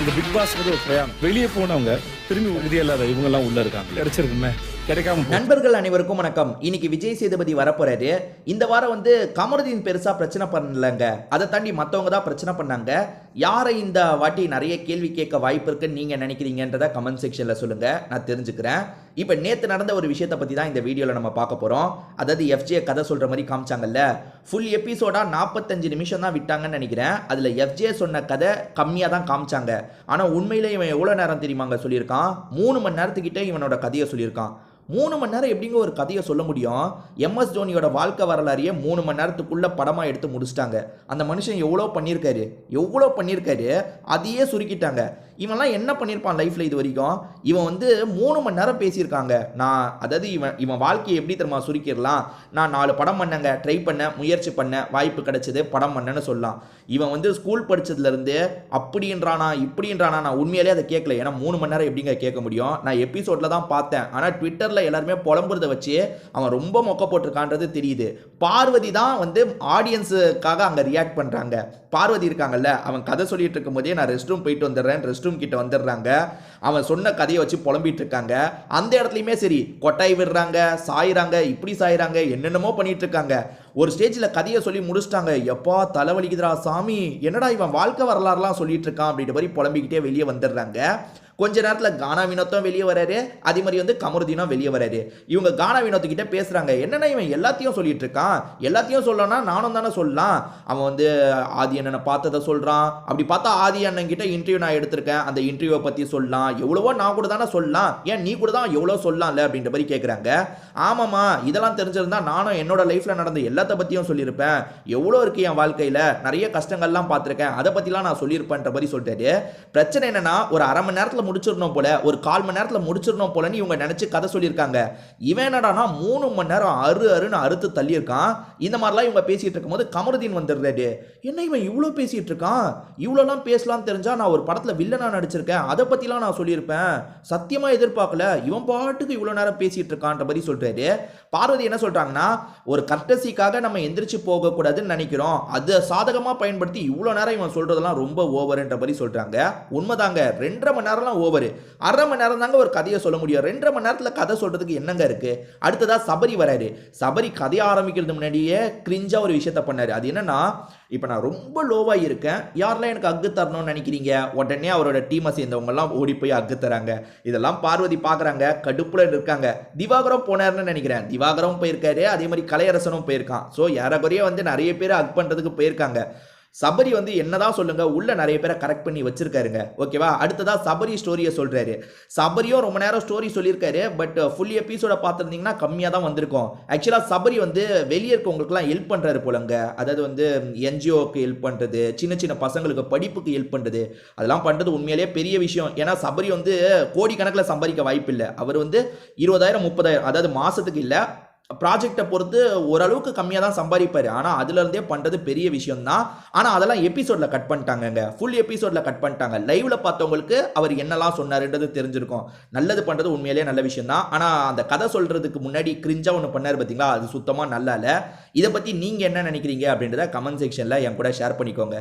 இந்த big pass ஒரு பிரயாணம். வெளியே போனவங்க திரும்பி உறுதி இல்லாத இவங்க எல்லாம் உள்ள இருக்காங்க. கிடைச்சிருக்குமே கிடைக்காம. நண்பர்கள் அனைவருக்கும் வணக்கம். இன்னைக்கு விஜய் சேதுபதி வரப்போறாரு. இந்த வாரம் கமருதீன் பெருசா பிரச்சனை பண்ணலங்க. அதை தாண்டி மற்றவங்க தான் பிரச்சனை பண்ணாங்க. யாரை இந்த வாட்டி நிறைய கேள்வி கேட்க வாய்ப்பு இருக்குன்னு நீங்க நினைக்கிறீங்கன்றத கமெண்ட் செக்ஷன்ல சொல்லுங்க, நான் தெரிஞ்சுக்கிறேன். இப்போ நேற்று நடந்த ஒரு விஷயத்தை பற்றி தான் இந்த வீடியோவில் நம்ம பார்க்க போகிறோம். அதாவது எஃப்ஜே கதை சொல்கிற மாதிரி காமிச்சாங்கல்ல, ஃபுல் எபிசோடாக 45 நிமிஷம் தான் விட்டாங்கன்னு நினைக்கிறேன். அதில் எஃப்ஜே சொன்ன கதை கம்மியாக தான் காமிச்சாங்க. ஆனால் உண்மையிலே இவன் எவ்வளோ நேரம் தெரியுமாங்க சொல்லியிருக்கான்? 3 மணி நேரத்துக்கிட்ட இவனோட கதையை சொல்லியிருக்கான். 3 மணி நேரம் எப்படிங்க ஒரு கதையை சொல்ல முடியும்? எம்எஸ் தோனியோட வாழ்க்கை வரலாறையே 3 மணி நேரத்துக்குள்ள படமாக எடுத்து முடிச்சிட்டாங்க. அந்த மனுஷன் எவ்வளோ பண்ணியிருக்காரு, அதையே சுருக்கிட்டாங்க. இவன்லாம் என்ன பண்ணியிருப்பான் லைஃப்பில் இது வரைக்கும்? இவன் 3 மணி நேரம் பேசியிருக்காங்க. அதாவது இவன் வாழ்க்கையை எப்படி தெரியுமா சுருக்கிடலாம்? நான் 4 படம் பண்ணேங்க, ட்ரை பண்ணேன், முயற்சி பண்ணேன், வாய்ப்பு கிடைச்சது, படம் பண்ணேன்னு சொல்லலாம். இவன் ஸ்கூல் படித்ததுலேருந்து அப்படின்றானா இப்படின்றானா, நான் உண்மையிலே அதை கேட்கல. ஏன்னா 3 மணி நேரம் எப்படிங்க கேட்க முடியும்? நான் எபிசோடில் தான் பார்த்தேன். ஆனால் ட்விட்டரில் எல்லாருமே புலம்புறதை வச்சு அவன் ரொம்ப மொக்க போட்டிருக்கான்றது தெரியுது. பார்வதி தான் ஆடியன்ஸுக்காக அங்கே ரியாக்ட் பண்ணுறாங்க. பார்வதி இருக்காங்கல்ல, அவன் கதை சொல்லிட்டு இருக்கும் போதே நான் ரெஸ்ட் ரூம் போயிட்டு வந்துடுறேன், ரெஸ்ட் ரூம் கிட்ட வந்துடுறாங்க. அவன் சொன்ன கதையை வச்சு புலம்பிட்டு இருக்காங்க. அந்த இடத்துலையுமே சரி கொட்டாய் விடுறாங்க, சாயிறாங்க, இப்படி சாயிறாங்க, என்னென்னமோ பண்ணிட்டு இருக்காங்க. ஒரு ஸ்டேஜில் கதையை சொல்லி முடிச்சிட்டாங்க. எப்பா தலைவலிக்குதுரா சாமி, என்னடா இவன் வாழ்க்கை வரலாறுலாம் சொல்லிட்டு இருக்கான் அப்படின்ற மாதிரி புலம்பிக்கிட்டே வெளியே வந்துடுறாங்க. கொஞ்ச நேரத்தில் கானா வினோத்தும் வெளியே வராரு, அதே மாதிரி கமருதீனும் வெளியே வராரு. இவங்க கானா வினோத்துக்கிட்ட பேசுகிறாங்க. என்னென்னா இவன் எல்லாத்தையும் சொல்லிட்டு இருக்கான், எல்லாத்தையும் சொல்லனா நானும் தானே சொல்லலாம். அவன் ஆதி அண்ணனை பார்த்ததை சொல்கிறான். அப்படி பார்த்தா ஆதி அண்ணன் கிட்ட இன்டர்வியூ நான் எடுத்திருக்கேன், அந்த இன்டர்வியூவை பற்றி சொல்லலாம். எவ்வளவோ நான் கூட தானே சொல்லலாம், ஏன் நீ கூட தான் எவ்வளோ சொல்லலாம்ல அப்படின்ற மாதிரி கேட்குறாங்க. ஆமாம்மா, இதெல்லாம் தெரிஞ்சிருந்தா நானும் என்னோட லைஃப்பில் நடந்த எல்லாத்த பற்றியும் சொல்லியிருப்பேன். எவ்வளோ இருக்குது என் வாழ்க்கையில், நிறைய கஷ்டங்கள்லாம் பார்த்துருக்கேன், அதை பற்றிலாம் நான் சொல்லியிருப்பேன்ற மாதிரி சொல்லிட்டாரு. பிரச்சனை என்னென்னா ஒரு அரை மணி நேரத்தில் முடிச்சிடணும் போல, ஒரு 1/4 மணி நேரத்தில் முடிச்சிடணும் போலன்னு இவங்க நினைச்சு கதை சொல்லியிருக்காங்க. இவன் என்னடானா 3 மணி நேரம் அருன்னு அறுத்து தள்ளியிருக்கான். இந்த மாதிரிலாம் இவங்க பேசிட்டு இருக்கும்போது கமருதீன் வந்துடுறாரு. என்ன இவன் இவ்வளோ பேசிட்டு இருக்கான், இவ்வளோலாம் பேசலாம்னு தெரிஞ்சா நான் ஒரு படத்தில் வில்லனா நடிச்சிருக்கேன், அதை பற்றிலாம் நான் சொல்லியிருப்பேன், சத்தியமா எதிர்பார்க்கல, இவன் பாட்டுக்கு இவ்வளோ நேரம் பேசிட்டு இருக்கான்ற மாதிரி சொல்றாரு. பார்வதி என்ன சொல்றாங்கன்னா, ஒரு கர்டசிக்காக நம்ம எந்திரிச்சு போகக்கூடாதுன்னு நினைக்கிறோம், அதை சாதகமாக பயன்படுத்தி இவ்வளோ நேரம் இவன் சொல்றதெல்லாம் ரொம்ப ஓவர்ன்ற மாதிரி சொல்றாங்க. உண்மைதாங்க, 2.5 மணி நேரம்லாம் ஓவர். 1/2 மணி நேரம் தாங்க ஒரு கதையை சொல்ல முடியும். 2.5 மணி நேரத்தில் கதை சொல்றதுக்கு என்னங்க இருக்கு? அடுத்ததா சபரி வராரு. சபரி கதையை ஆரம்பிக்கிறது முன்னாடியே கிரிஞ்சா ஒரு விஷயத்த பண்ணாரு. அது என்னன்னா, இப்போ நான் ரொம்ப லோவாக இருக்கேன், யாரெல்லாம் எனக்கு அக்கு தரணும்னு நினைக்கிறீங்க? உடனே அவரோட டீமை சேர்ந்தவங்க எல்லாம் ஓடி போய் அக்கு தராங்க. இதெல்லாம் பார்வதி பார்க்குறாங்க, கடுப்புல இருக்காங்க. திவாகரம் போனார்னு நினைக்கிறேன், திவாகரம் போயிருக்காரு, அதே மாதிரி கலையரசனும் போயிருக்கான். ஸோ ஏறக்குறைய நிறைய பேர் அக் பண்ணுறதுக்கு போயிருக்காங்க. சபரி என்னதான் சொல்லுங்க, உள்ள நிறைய பேரை கரெக்ட் பண்ணி வச்சிருக்காருங்க. ஓகேவா? அடுத்ததா சபரி ஸ்டோரியை சொல்றாரு. சபரியும் ரொம்ப நேரம் ஸ்டோரி சொல்லியிருக்காரு. பட் ஃபுல் எபிசோட பார்த்துருந்தீங்கன்னா கம்மியாக தான் வந்திருக்கும். ஆக்சுவலாக சபரி வெளியே இருக்கவங்களுக்குலாம் ஹெல்ப் பண்ணுறாரு போலங்க. அதாவது என்ஜிஓக்கு ஹெல்ப் பண்ணுறது, சின்ன சின்ன பசங்களுக்கு படிப்புக்கு ஹெல்ப் பண்ணுறது, அதெல்லாம் பண்ணுறது உண்மையிலேயே பெரிய விஷயம். ஏன்னா சபரி கோடிக்கணக்கில் சம்பாதிக்க வாய்ப்பு இல்லை. அவர் 20,000 30,000, அதாவது மாதத்துக்கு இல்லை, ப்ராஜெக்டை பொறுத்து ஓரளவுக்கு கம்மியாக தான் சம்பாதிப்பார். ஆனால் அதுலேருந்தே பண்ணுறது பெரிய விஷயம் தான். ஆனால் அதெல்லாம் எபிசோடில் கட் பண்ணிட்டாங்கங்க, ஃபுல் எபிசோடில் கட் பண்ணிட்டாங்க. லைவில் பார்த்தவங்களுக்கு அவர் என்னெல்லாம் சொன்னார்ன்றது தெரிஞ்சிருக்கும். நல்லது பண்ணுறது உண்மையிலேயே நல்ல விஷயம் தான். ஆனால் அந்த கதை சொல்கிறதுக்கு முன்னாடி கிரிஞ்சாக ஒன்று பண்ணார் பார்த்தீங்களா, அது சுத்தமாக நல்லா இல்லை. இதை பற்றி நீங்கள் என்ன நினைக்கிறீங்க அப்படின்றத கமெண்ட் செக்ஷனில் என் கூட ஷேர் பண்ணிக்கோங்க.